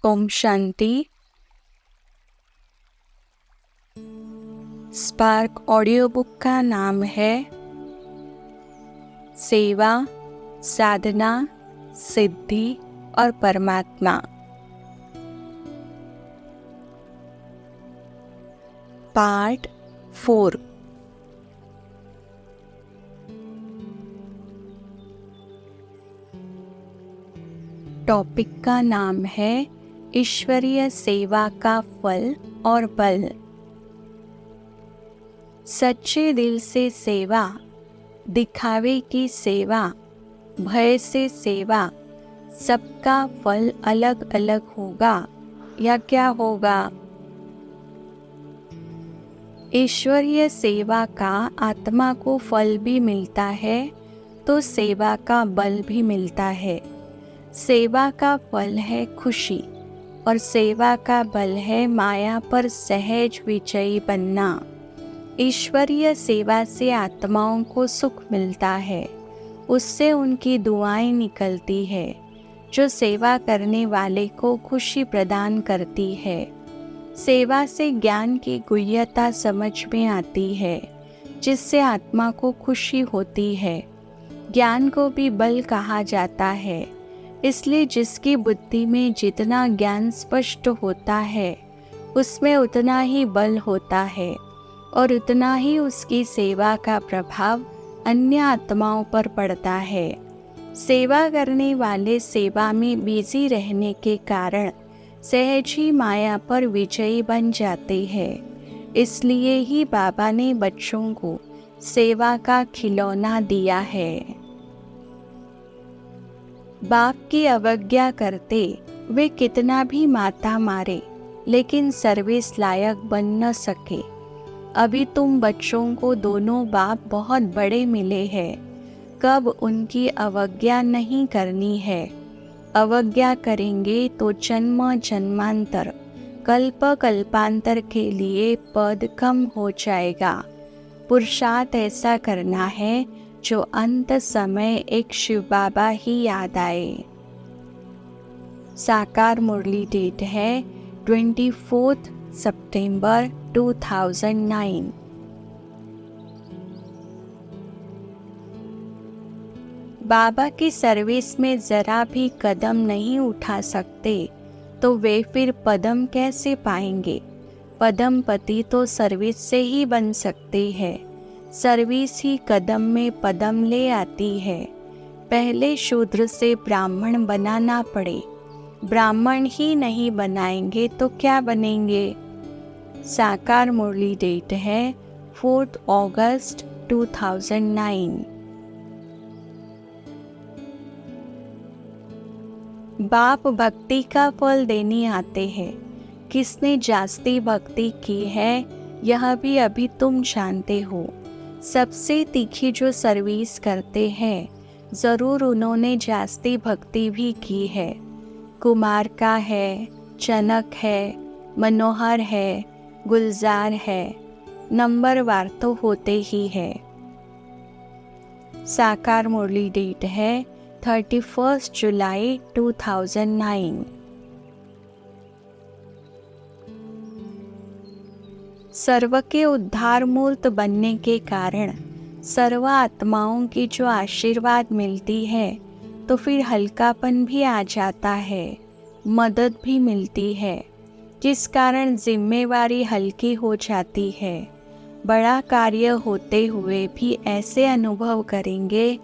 Om Shanti. Spark audio book का नाम है सेवा, साधना, सिद्धि और परमात्मा। पार्ट 4। टॉपिक का नाम है ईश्वरीय सेवा का फल और बल। सच्चे दिल से सेवा, दिखावे की सेवा, भय से सेवा, सबका फल अलग अलग होगा या क्या होगा? ईश्वरीय सेवा का आत्मा को फल भी मिलता है तो सेवा का बल भी मिलता है। सेवा का फल है खुशी और सेवा का बल है माया पर सहज विजयी बनना। ईश्वरीय सेवा से आत्माओं को सुख मिलता है, उससे उनकी दुआएं निकलती है जो सेवा करने वाले को खुशी प्रदान करती है। सेवा से ज्ञान की गुह्यता समझ में आती है जिससे आत्मा को खुशी होती है। ज्ञान को भी बल कहा जाता है, इसलिए जिसकी बुद्धि में जितना ज्ञान स्पष्ट होता है उसमें उतना ही बल होता है और उतना ही उसकी सेवा का प्रभाव अन्य आत्माओं पर पड़ता है। सेवा करने वाले सेवा में बिजी रहने के कारण सहज ही माया पर विजयी बन जाते हैं। इसलिए ही बाबा ने बच्चों को सेवा का खिलौना दिया है। बाप की अवज्ञा करते वे कितना भी माता मारे लेकिन सर्विस लायक बन न सके। अभी तुम बच्चों को दोनों बाप बहुत बड़े मिले हैं, कब उनकी अवज्ञा नहीं करनी है। अवज्ञा करेंगे तो जन्म जन्मांतर, कल्प कल्पांतर के लिए पद कम हो जाएगा। पुरुषार्थ ऐसा करना है जो अंत समय एक शिव बाबा ही याद आए। साकार मुरली डेट है 24 सितंबर 2009। बाबा की सर्विस में जरा भी कदम नहीं उठा सकते तो वे फिर पदम कैसे पाएंगे? पदमपति तो सर्विस से ही बन सकते हैं। सर्विस ही कदम में पदम ले आती है। पहले शूद्र से ब्राह्मण बनाना पड़े, ब्राह्मण ही नहीं बनाएंगे तो क्या बनेंगे? साकार मुरली डेट है 4 अगस्त 2009। बाप भक्ति का फल देने आते हैं। किसने जास्ती भक्ति की है यह भी अभी तुम जानते हो। सबसे तीखी जो सर्विस करते हैं ज़रूर उन्होंने जास्ती भक्ति भी की है। कुमार का है, जनक है, मनोहर है, गुलजार है, नंबरवार तो होते ही है। साकार मुरली डेट है 31 जुलाई 2009। सर्व के उद्धार मूर्त बनने के कारण सर्व आत्माओं की जो आशीर्वाद मिलती है तो फिर हल्कापन भी आ जाता है, मदद भी मिलती है, जिस कारण जिम्मेवारी हल्की हो जाती है। बड़ा कार्य होते हुए भी ऐसे अनुभव करेंगे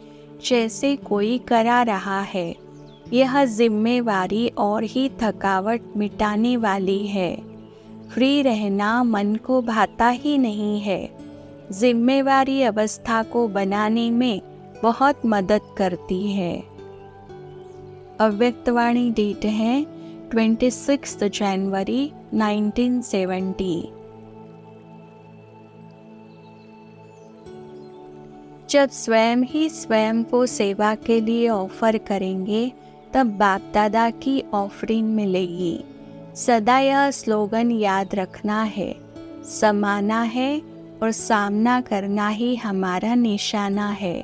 जैसे कोई करा रहा है। यह जिम्मेवारी और ही थकावट मिटाने वाली है। फ्री रहना मन को भाता ही नहीं है। जिम्मेवारी अवस्था को बनाने में बहुत मदद करती है। अव्यक्तवाणी डेट है 26 जनवरी 1970। जब स्वयं ही स्वयं को सेवा के लिए ऑफर करेंगे तब बाप दादा की ऑफरिंग मिलेगी। सदा यह स्लोगन याद रखना है, समाना है और सामना करना ही हमारा निशाना है।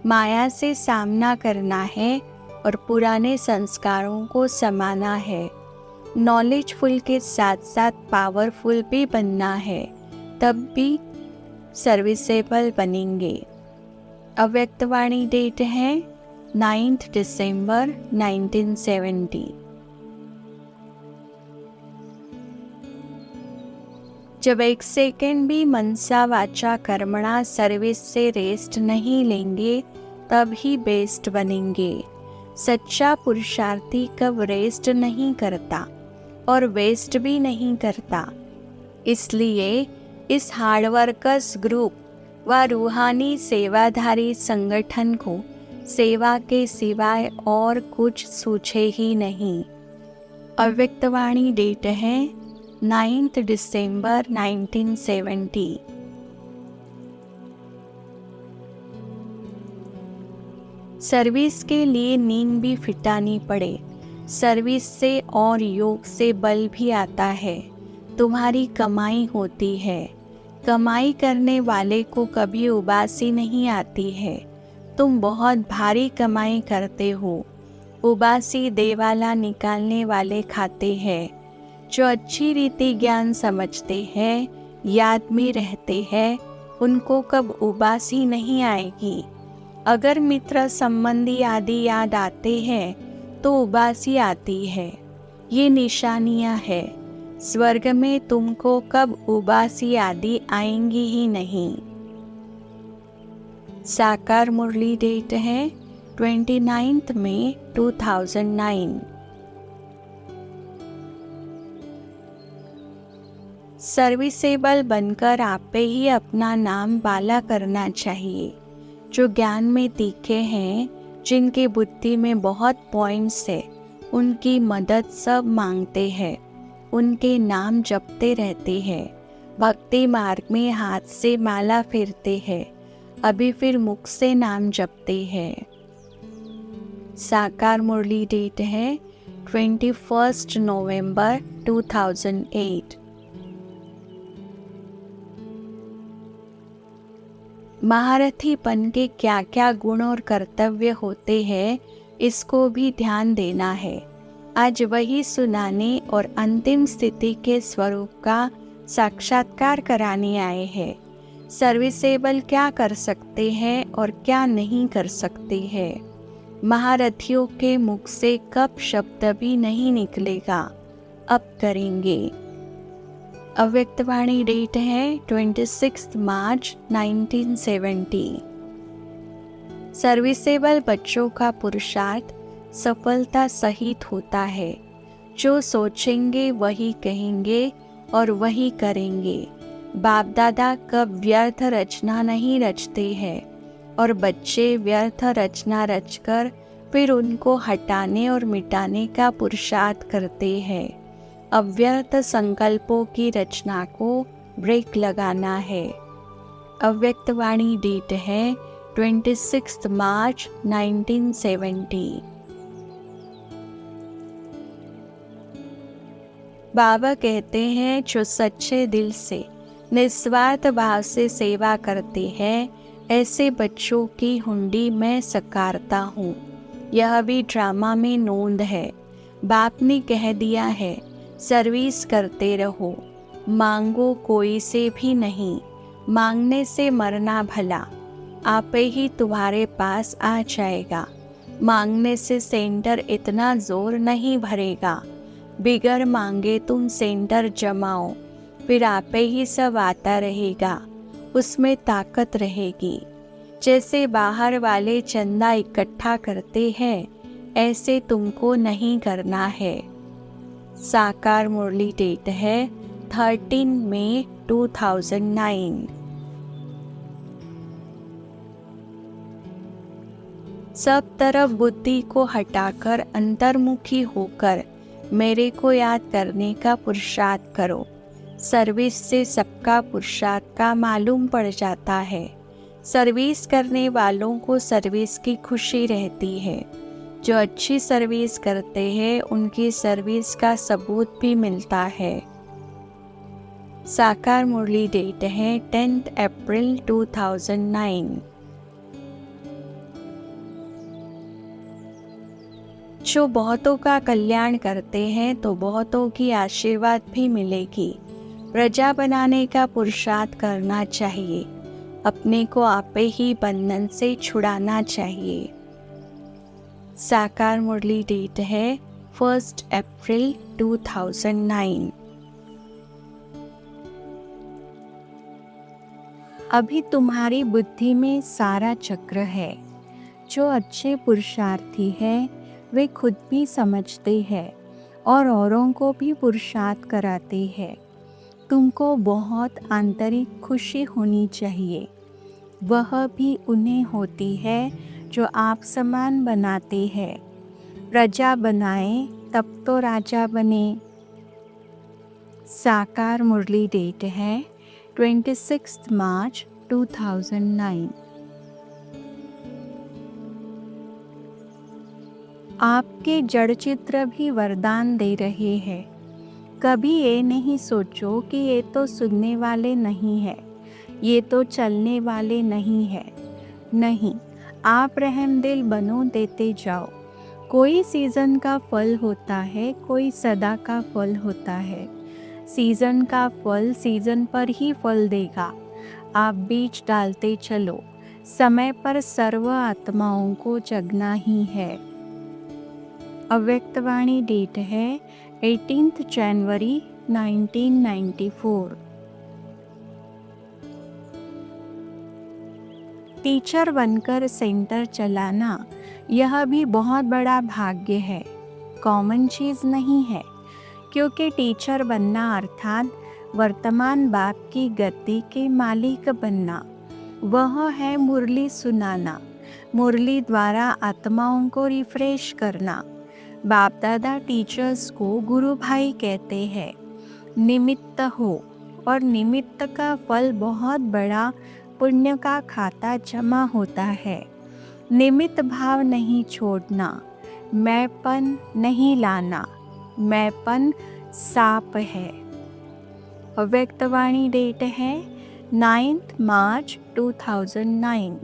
माया से सामना करना है और पुराने संस्कारों को समाना है। नॉलेजफुल के साथ साथ पावरफुल भी बनना है, तब भी सर्विसेबल बनेंगे। अव्यक्तवाणी डेट है 9 दिसंबर 1970। जब एक सेकेंड भी मनसा वाचा कर्मणा सर्विस से रेस्ट नहीं लेंगे, तब ही बेस्ट बनेंगे। सच्चा पुरुषार्थी कब रेस्ट नहीं करता और वेस्ट भी नहीं करता। इसलिए इस हार्डवर्कर्स ग्रुप व रूहानी सेवाधारी संगठन को सेवा के सिवाय और कुछ सूझे ही नहीं। अव्यक्तवाणी डेट है 9 दिसंबर 1970। सर्विस के लिए नींद भी फिटानी पड़े, सर्विस से और योग से बल भी आता है। तुम्हारी कमाई होती है। कमाई करने वाले को कभी उबासी नहीं आती है। तुम बहुत भारी कमाई करते हो। उबासी देवाला निकालने वाले खाते हैं। जो अच्छी रीति ज्ञान समझते हैं, याद में रहते हैं, उनको कब उबासी नहीं आएगी। अगर मित्र संबंधी आदि याद आते हैं तो उबासी आती है। ये निशानियां है। स्वर्ग में तुमको कब उबासी आदि आएंगी ही नहीं। साकार मुरली डेट है 29 मई 2009। सर्विसेबल बनकर आपे ही अपना नाम बाला करना चाहिए। जो ज्ञान में तीखे हैं, जिनकी बुद्धि में बहुत पॉइंट्स है, उनकी मदद सब मांगते हैं, उनके नाम जपते रहते हैं। भक्ति मार्ग में हाथ से माला फेरते हैं, अभी फिर मुख से नाम जपते हैं। साकार मुरली डेट है 21 नवंबर 2008। महारथीपन के क्या क्या गुण और कर्तव्य होते हैं, इसको भी ध्यान देना है। आज वही सुनाने और अंतिम स्थिति के स्वरूप का साक्षात्कार कराने आए हैं। सर्विसेबल क्या कर सकते हैं और क्या नहीं कर सकते हैं। महारथियों के मुख से कब शब्द भी नहीं निकलेगा, अब करेंगे। अव्यक्तवाणी डेट है 26 मार्च 1970। सर्विसेबल बच्चों का पुरुषार्थ सफलता सहित होता है। जो सोचेंगे वही कहेंगे और वही करेंगे। बाप दादा कब व्यर्थ रचना नहीं रचते हैं और बच्चे व्यर्थ रचना रचकर फिर उनको हटाने और मिटाने का पुरुषार्थ करते हैं। अव्यर्थ संकल्पों की रचना को ब्रेक लगाना है। अव्यक्तवाणी डेट है 26 मार्च 1970। बाबा कहते हैं, जो सच्चे दिल से निस्वार्थ भाव से सेवा करते हैं, ऐसे बच्चों की हुंडी मैं सकारता हूँ। यह भी ड्रामा में नोंद है। बाप ने कह दिया है, सर्विस करते रहो, मांगो कोई से भी नहीं। मांगने से मरना भला, आपे ही तुम्हारे पास आ जाएगा। मांगने से सेंटर इतना जोर नहीं भरेगा। बिगर मांगे तुम सेंटर जमाओ, फिर आपे ही सब आता रहेगा। उसमें ताकत रहेगी। जैसे बाहर वाले चंदा इकट्ठा करते हैं, ऐसे तुमको नहीं करना है। साकार मुरली डेट है 13 मई 2009। सब तरफ बुद्धि को हटाकर अंतर्मुखी होकर मेरे को याद करने का पुरुषार्थ करो। सर्विस से सबका पुरुषार्थ का मालूम पड़ जाता है। सर्विस करने वालों को सर्विस की खुशी रहती है। जो अच्छी सर्विस करते हैं, उनकी सर्विस का सबूत भी मिलता है। साकार मुरली डेट है 10 अप्रैल 2009। जो बहुतों का कल्याण करते हैं तो बहुतों की आशीर्वाद भी मिलेगी। प्रजा बनाने का पुरुषार्थ करना चाहिए। अपने को आपे ही बंधन से छुड़ाना चाहिए। साकार मुरली डेट है 1 अप्रैल 2009। अभी तुम्हारी बुद्धि में सारा चक्र है। जो अच्छे पुरुषार्थी है वे खुद भी समझते हैं और औरों को भी पुरुषार्थ कराते हैं। तुमको बहुत आंतरिक खुशी होनी चाहिए। वह भी उन्हें होती है जो आप समान बनाते हैं। प्रजा बनाए तब तो राजा बने। साकार मुरली डेट है 26 मार्च 2009। आपके जड़ चित्र भी वरदान दे रहे हैं। कभी ये नहीं सोचो कि ये तो सुनने वाले नहीं है, ये तो चलने वाले नहीं है। नहीं, आप रहमदिल बनो, देते जाओ। कोई सीज़न का फल होता है, कोई सदा का फल होता है। सीज़न का फल सीज़न पर ही फल देगा। आप बीज डालते चलो। समय पर सर्व आत्माओं को जगना ही है। अव्यक्तवाणी डेट है 18 जनवरी 1994। टीचर बनकर सेंटर चलाना यह भी बहुत बड़ा भाग्य है, कॉमन चीज़ नहीं है। क्योंकि टीचर बनना अर्थात वर्तमान बाप की गति के मालिक बनना। वह है मुरली सुनाना, मुरली द्वारा आत्माओं को रिफ्रेश करना। बाप दादा टीचर्स को गुरु भाई कहते हैं। निमित्त हो और निमित्त का फल बहुत बड़ा पुण्य का खाता जमा होता है। निमित्त भाव नहीं छोड़ना, मैंपन नहीं लाना। मैंपन साप है। अव्यक्तवाणी डेट है 9 मार्च 2009।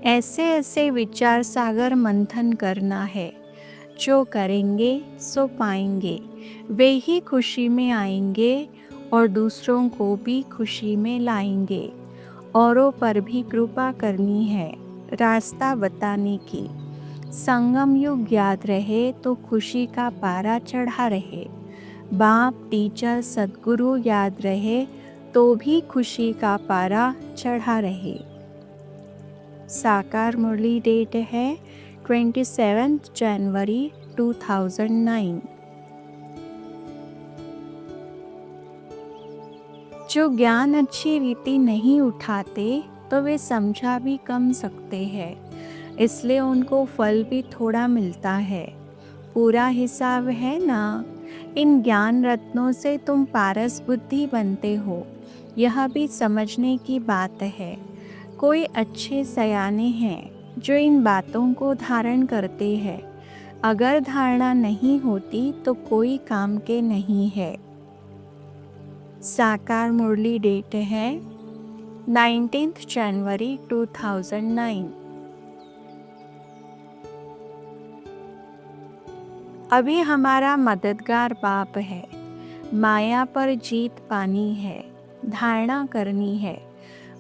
ऐसे ऐसे विचार सागर मंथन करना है। जो करेंगे सो पाएंगे। वे ही खुशी में आएंगे और दूसरों को भी खुशी में लाएंगे। औरों पर भी कृपा करनी है, रास्ता बताने की। संगम युग याद रहे तो खुशी का पारा चढ़ा रहे। बाप टीचर सद्गुरु याद रहे तो भी खुशी का पारा चढ़ा रहे। साकार मुरली डेट है 27 जनवरी 2009। जो ज्ञान अच्छी रीति नहीं उठाते तो वे समझा भी कम सकते हैं, इसलिए उनको फल भी थोड़ा मिलता है। पूरा हिसाब है ना। इन ज्ञान रत्नों से तुम पारस बुद्धि बनते हो, यह भी समझने की बात है। कोई अच्छे सयाने हैं जो इन बातों को धारण करते हैं। अगर धारणा नहीं होती तो कोई काम के नहीं है। साकार मुरली डेट है 19 जनवरी 2009। अभी हमारा मददगार बाप है। माया पर जीत पानी है, धारणा करनी है।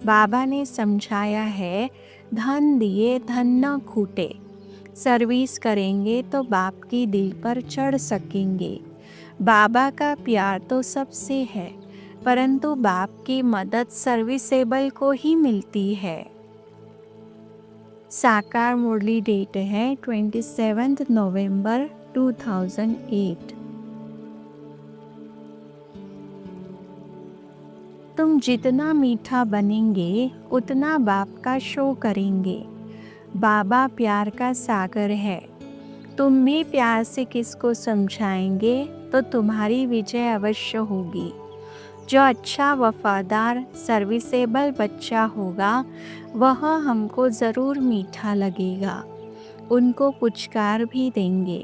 बाबा ने समझाया है, धन दिए धन न खूटे। सर्विस करेंगे तो बाप की दिल पर चढ़ सकेंगे। बाबा का प्यार तो सबसे है, परंतु बाप की मदद सर्विसेबल को ही मिलती है। साकार मुरली डेट है 27 नवंबर 2008। तुम जितना मीठा बनेंगे उतना बाप का शो करेंगे। बाबा प्यार का सागर है। तुम भी प्यार से किसको समझाएंगे तो तुम्हारी विजय अवश्य होगी। जो अच्छा वफादार सर्विसेबल बच्चा होगा वह हमको ज़रूर मीठा लगेगा, उनको पुचकार भी देंगे।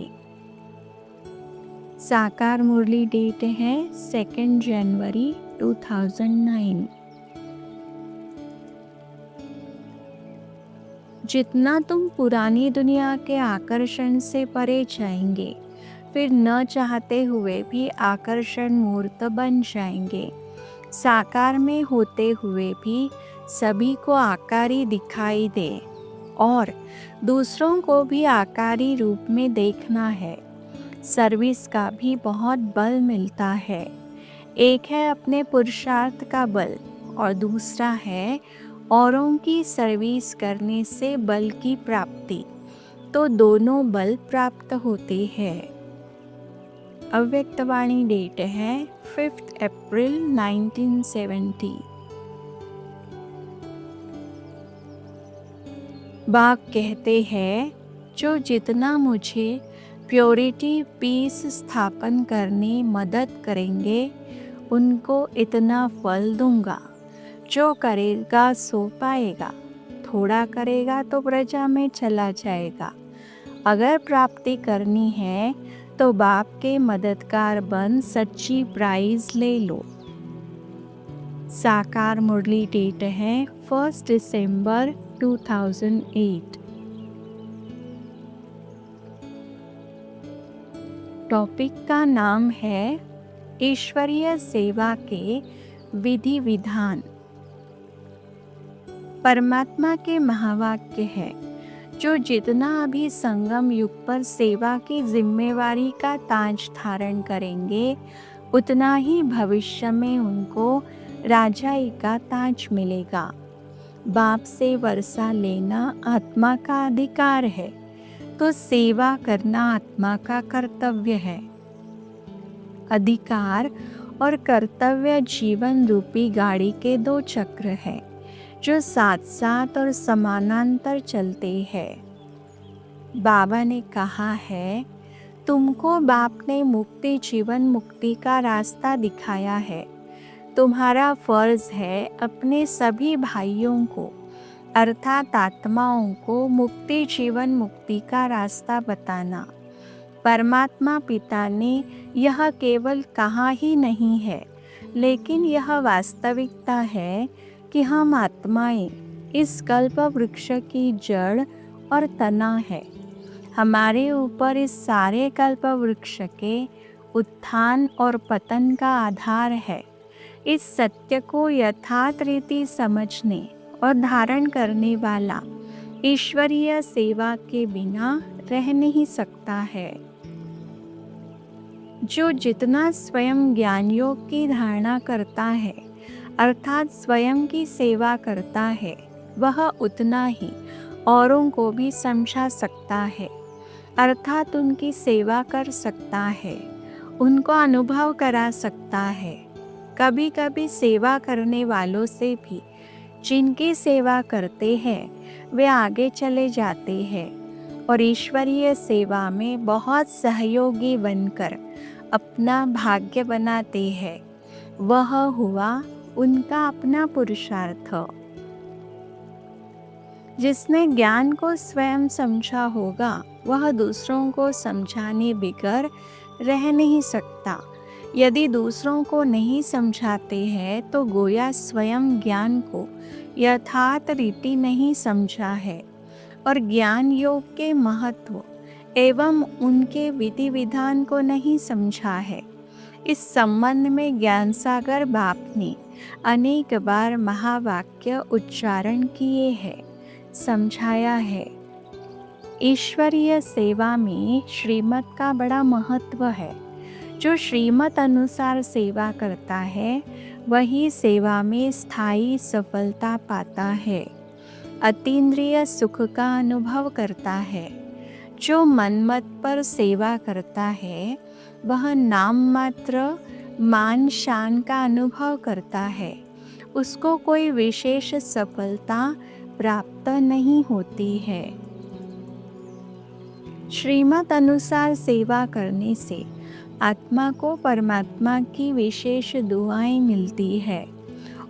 साकार मुरली डेट है 2 जनवरी 2009। जितना तुम पुरानी दुनिया के आकर्षण से परे जाएंगे, फिर न चाहते हुए भी आकर्षण मूर्त बन जाएंगे। साकार में होते हुए भी सभी को आकारी दिखाई दे और दूसरों को भी आकारी रूप में देखना है। सर्विस का भी बहुत बल मिलता है। एक है अपने पुरुषार्थ का बल और दूसरा है औरों की सर्विस करने से बल की प्राप्ति। तो दोनों बल प्राप्त होते हैं। अव्यक्तवाणी डेट है 5 अप्रैल 1970। बाप कहते हैं, जो जितना मुझे प्योरिटी पीस स्थापन करने मदद करेंगे उनको इतना फल दूंगा। जो करेगा सो पाएगा, थोड़ा करेगा तो प्रजा में चला जाएगा। अगर प्राप्ति करनी है तो बाप के मददगार बन सच्ची प्राइज ले लो। साकार मुरली डेट है 1 दिसंबर 2008। टॉपिक का नाम है ईश्वरीय सेवा के विधि विधान। परमात्मा के महावाक्य है, जो जितना अभी संगम युग पर सेवा की जिम्मेवारी का ताज धारण करेंगे उतना ही भविष्य में उनको राजाई का ताज मिलेगा। बाप से वर्षा लेना आत्मा का अधिकार है, तो सेवा करना आत्मा का कर्तव्य है। अधिकार और कर्तव्य जीवन रूपी गाड़ी के दो चक्र हैं, जो साथ साथ और समानांतर चलते हैं। बाबा ने कहा है, तुमको बाप ने मुक्ति जीवन मुक्ति का रास्ता दिखाया है। तुम्हारा फर्ज है अपने सभी भाइयों को अर्थात आत्माओं को मुक्ति जीवन मुक्ति का रास्ता बताना। परमात्मा पिता ने यह केवल कहा ही नहीं है, लेकिन यह वास्तविकता है कि हम आत्माएं इस कल्प वृक्ष की जड़ और तना है। हमारे ऊपर इस सारे कल्प वृक्ष के उत्थान और पतन का आधार है। इस सत्य को यथार्थ रीति समझने और धारण करने वाला ईश्वरीय सेवा के बिना रह नहीं सकता है। जो जितना स्वयं ज्ञान योग की धारणा करता है अर्थात स्वयं की सेवा करता है, वह उतना ही औरों को भी समझा सकता है अर्थात उनकी सेवा कर सकता है, उनको अनुभव करा सकता है। कभी कभी सेवा करने वालों से भी जिनकी सेवा करते हैं वे आगे चले जाते हैं और ईश्वरीय सेवा में बहुत सहयोगी बनकर अपना भाग्य बनाते हैं। वह हुआ उनका अपना पुरुषार्थ। जिसने ज्ञान को स्वयं समझा होगा वह दूसरों को समझाने बिगर रह नहीं सकता। यदि दूसरों को नहीं समझाते हैं तो गोया स्वयं ज्ञान को यथार्थ रीति नहीं समझा है और ज्ञान योग के महत्व एवं उनके विधि विधान को नहीं समझा है। इस संबंध में ज्ञान सागर बाप ने अनेक बार महावाक्य उच्चारण किए हैं, समझाया है। ईश्वरीय सेवा में श्रीमत का बड़ा महत्व है। जो श्रीमत अनुसार सेवा करता है वही सेवा में स्थायी सफलता पाता है, अतीन्द्रिय सुख का अनुभव करता है। जो मनमत पर सेवा करता है वह नाम मात्र मान शान का अनुभव करता है, उसको कोई विशेष सफलता प्राप्त नहीं होती है। श्रीमत अनुसार सेवा करने से आत्मा को परमात्मा की विशेष दुआएं मिलती है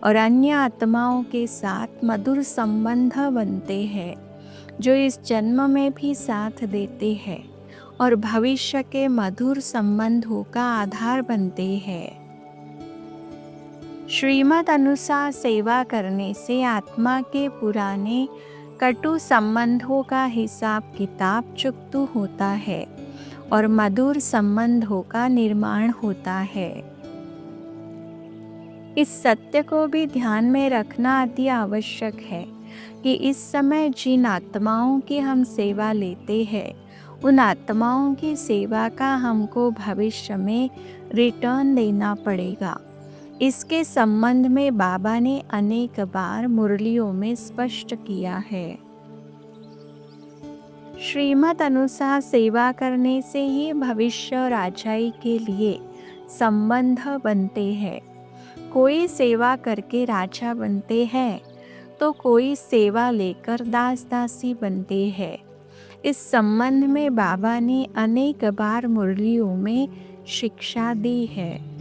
और अन्य आत्माओं के साथ मधुर संबंध बनते हैं, जो इस जन्म में भी साथ देते हैं और भविष्य के मधुर संबंधों का आधार बनते हैं। श्रीमत अनुसार सेवा करने से आत्मा के पुराने कटु संबंधों का हिसाब किताब चुकतू होता है और मधुर संबंधों का निर्माण होता है। इस सत्य को भी ध्यान में रखना अति आवश्यक है कि इस समय जिन आत्माओं की हम सेवा लेते हैं, उन आत्माओं की सेवा का हमको भविष्य में रिटर्न देना पड़ेगा। इसके संबंध में बाबा ने अनेक बार मुरलियों में स्पष्ट किया है। श्रीमत अनुसार सेवा करने से ही भविष्य और आचाई के लिए संबंध बनते हैं। कोई सेवा करके राजा बनते हैं तो कोई सेवा लेकर दास दासी बनते हैं। इस संबंध में बाबा ने अनेक बार मुरलियों में शिक्षा दी है।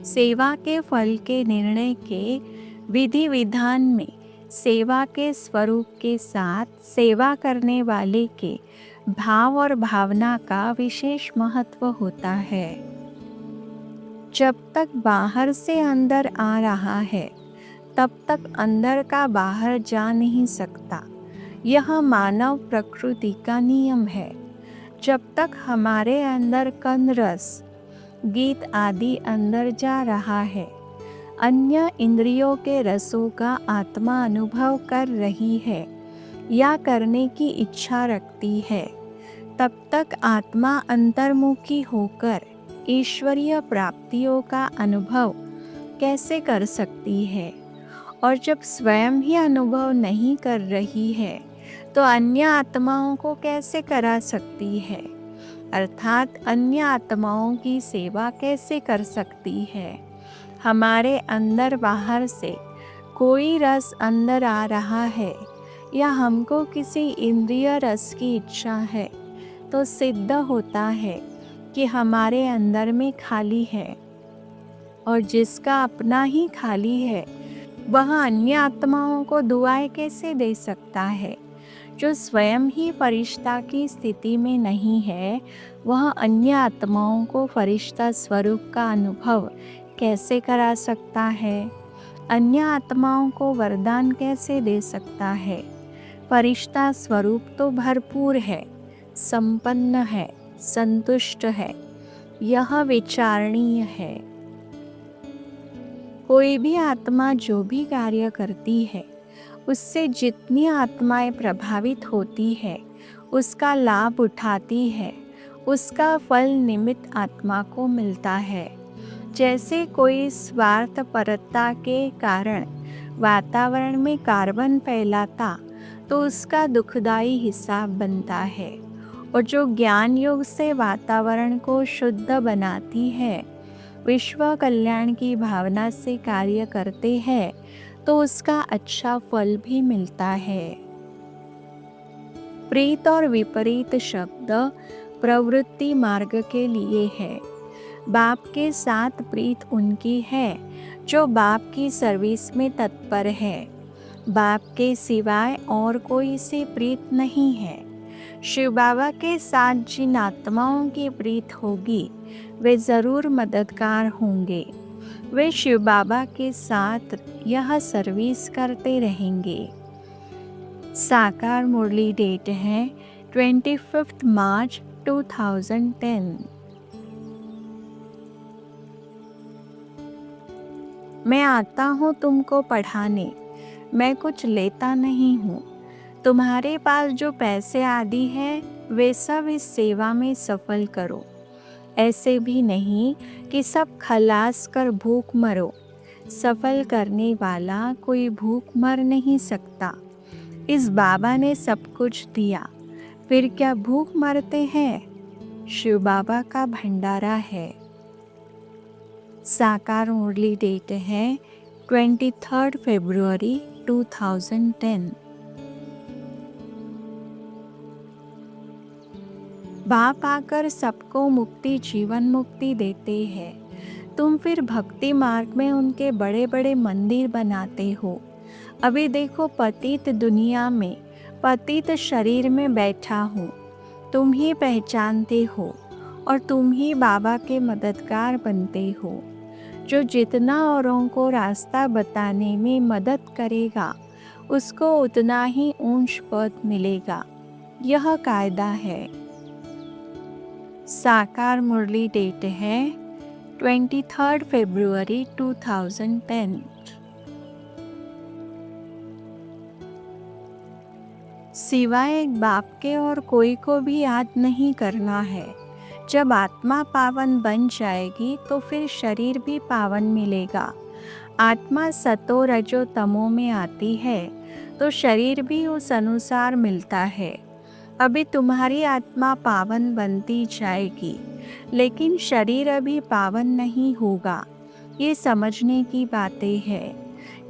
सेवा के फल के निर्णय के विधि विधान में सेवा के स्वरूप के साथ सेवा करने वाले के भाव और भावना का विशेष महत्व होता है। जब तक बाहर से अंदर आ रहा है तब तक अंदर का बाहर जा नहीं सकता। यह मानव प्रकृति का नियम है। जब तक हमारे अंदर कंद रस, गीत आदि अंदर जा रहा है, अन्य इंद्रियों के रसों का आत्मा अनुभव कर रही है या करने की इच्छा रखती है, तब तक आत्मा अंतर्मुखी होकर ईश्वरीय प्राप्तियों का अनुभव कैसे कर सकती है? और जब स्वयं ही अनुभव नहीं कर रही है तो अन्य आत्माओं को कैसे करा सकती है? अर्थात अन्य आत्माओं की सेवा कैसे कर सकती है? हमारे अंदर बाहर से कोई रस अंदर आ रहा है या हमको किसी इंद्रिय रस की इच्छा है तो सिद्ध होता है कि हमारे अंदर में खाली है। और जिसका अपना ही खाली है वह अन्य आत्माओं को दुआएं कैसे दे सकता है? जो स्वयं ही फरिश्ता की स्थिति में नहीं है वह अन्य आत्माओं को फरिश्ता स्वरूप का अनुभव कैसे करा सकता है? अन्य आत्माओं को वरदान कैसे दे सकता है? फरिश्ता स्वरूप तो भरपूर है, संपन्न है, संतुष्ट है। यह विचारणीय है। कोई भी आत्मा जो भी कार्य करती है उससे जितनी आत्माएं प्रभावित होती है, उसका लाभ उठाती है, उसका फल निमित्त आत्मा को मिलता है। जैसे कोई स्वार्थपरता के कारण वातावरण में कार्बन फैलाता तो उसका दुखदाई हिसाब बनता है, और जो ज्ञान योग से वातावरण को शुद्ध बनाती है, विश्व कल्याण की भावना से कार्य करते हैं तो उसका अच्छा फल भी मिलता है। प्रीत और विपरीत शब्द प्रवृत्ति मार्ग के लिए है। बाप के साथ प्रीत उनकी है जो बाप की सर्विस में तत्पर है। बाप के सिवाय और कोई से प्रीत नहीं है। शिव बाबा के साथ जिन आत्माओं की प्रीत होगी वे ज़रूर मददगार होंगे। वे शिव बाबा के साथ यह सर्विस करते रहेंगे। साकार मुरली डेट है 25 मार्च 2010। मैं आता हूँ तुमको पढ़ाने, मैं कुछ लेता नहीं हूँ। तुम्हारे पास जो पैसे आदि है वे सब इस सेवा में सफल करो। ऐसे भी नहीं कि सब खलास कर भूख मरो। सफल करने वाला कोई भूख मर नहीं सकता। इस बाबा ने सब कुछ दिया, फिर क्या भूख मरते हैं? शिव बाबा का भंडारा है। साकार मुरली डेट है 23 फरवरी 2010। बाप आकर सबको मुक्ति, जीवन मुक्ति देते हैं। तुम फिर भक्ति मार्ग में उनके बड़े बड़े मंदिर बनाते हो। अभी देखो पतित दुनिया में, पतित शरीर में बैठा हूँ। तुम ही पहचानते हो और तुम ही बाबा के मददगार बनते हो। जो जितना औरों को रास्ता बताने में मदद करेगा उसको उतना ही ऊंच पद मिलेगा। यह कायदा है। साकार मुरली डेट है 23 फरवरी 2010। सिवाय एक बाप के और कोई को भी याद नहीं करना है। जब आत्मा पावन बन जाएगी तो फिर शरीर भी पावन मिलेगा। आत्मा सतो रजो तमो में आती है तो शरीर भी उस अनुसार मिलता है। अभी तुम्हारी आत्मा पावन बनती जाएगी, लेकिन शरीर अभी पावन नहीं होगा। ये समझने की बातें हैं।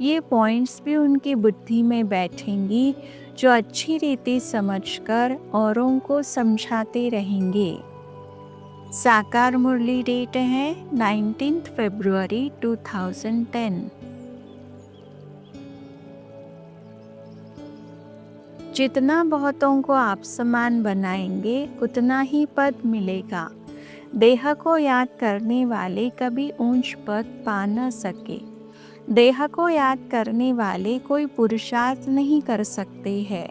ये पॉइंट्स भी उनकी बुद्धि में बैठेंगी जो अच्छी रीति समझकर औरों को समझाते रहेंगे। साकार मुरली डेट है 19 फरवरी 2010। जितना बहुतों को आप समान बनाएंगे उतना ही पद मिलेगा। देह को याद करने वाले कभी ऊंच पद पा न सके। देह को याद करने वाले कोई पुरुषार्थ नहीं कर सकते हैं।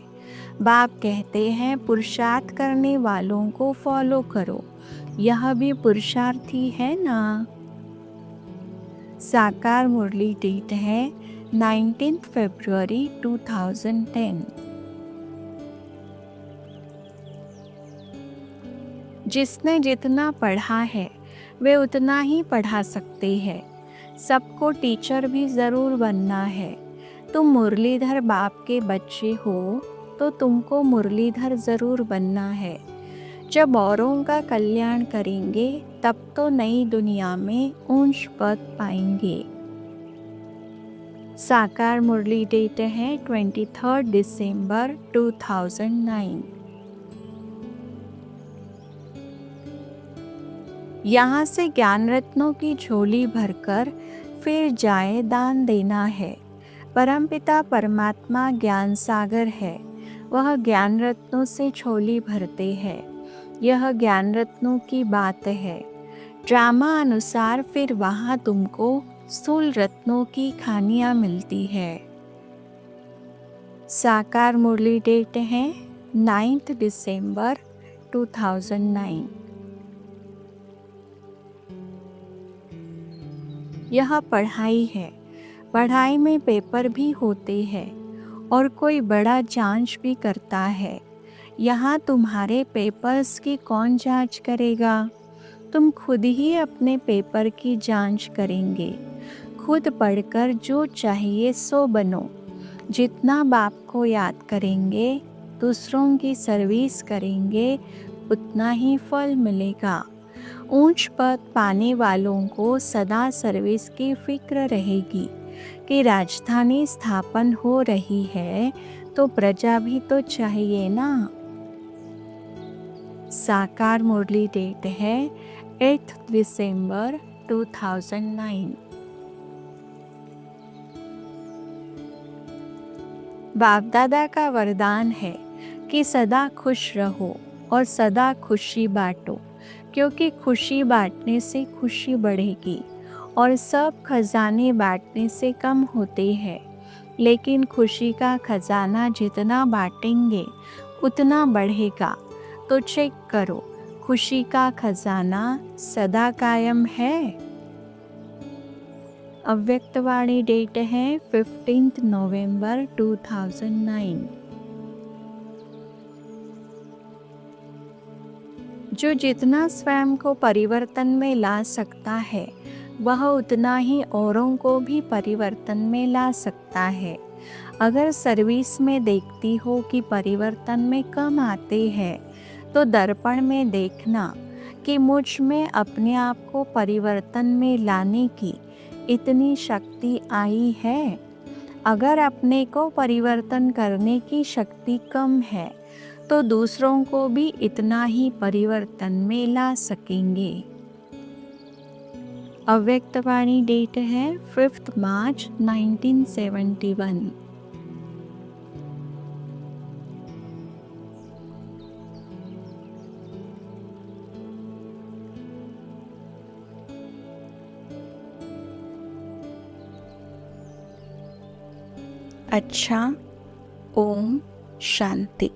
बाप कहते हैं पुरुषार्थ करने वालों को फॉलो करो। यह भी पुरुषार्थ ही है ना। साकार मुरली डेट है 19 फरवरी 2010। जिसने जितना पढ़ा है वे उतना ही पढ़ा सकते हैं। सबको टीचर भी ज़रूर बनना है। तुम मुरलीधर बाप के बच्चे हो तो तुमको मुरलीधर ज़रूर बनना है। जब औरों का कल्याण करेंगे तब तो नई दुनिया में ऊंच पद पाएंगे। साकार मुरली डेट है 23 दिसंबर 2009। यहाँ से ज्ञान रत्नों की झोली भरकर फिर जाए दान देना है। परमपिता परमात्मा ज्ञान सागर है। वह ज्ञान रत्नों से झोली भरते हैं। यह ज्ञान रत्नों की बात है। ड्रामा अनुसार फिर वहाँ तुमको स्थूल रत्नों की खानियाँ मिलती है। साकार मुरली डेट है 9 दिसंबर 2009। यह पढ़ाई है। पढ़ाई में पेपर भी होते हैं और कोई बड़ा जांच भी करता है। यहाँ तुम्हारे पेपर्स की कौन जांच करेगा? तुम खुद ही अपने पेपर की जांच करेंगे। खुद पढ़कर जो चाहिए सो बनो। जितना बाप को याद करेंगे, दूसरों की सर्विस करेंगे, उतना ही फल मिलेगा। ऊंच पद पाने वालों को सदा सर्विस की फिक्र रहेगी कि राजधानी स्थापन हो रही है तो प्रजा भी तो चाहिए ना। साकार मुरली डेट है 8 दिसंबर 2009। बाप दादा का वरदान है कि सदा खुश रहो और सदा खुशी बांटो, क्योंकि खुशी बांटने से खुशी बढ़ेगी और सब खजाने बांटने से कम होते हैं। लेकिन खुशी का खजाना जितना बांटेंगे उतना बढ़ेगा। तो चेक करो, खुशी का खजाना सदा कायम है। अव्यक्तवाणी डेट है 15 नवंबर 2009। जो जितना स्वयं को परिवर्तन में ला सकता है वह उतना ही औरों को भी परिवर्तन में ला सकता है। अगर सर्विस में देखती हो कि परिवर्तन में कम आते हैं तो दर्पण में देखना कि मुझ में अपने आप को परिवर्तन में लाने की इतनी शक्ति आई है। अगर अपने को परिवर्तन करने की शक्ति कम है तो दूसरों को भी इतना ही परिवर्तन में ला सकेंगे। अव्यक्तवाणी डेट है 5 मार्च 1971। अच्छा, ओम शांति।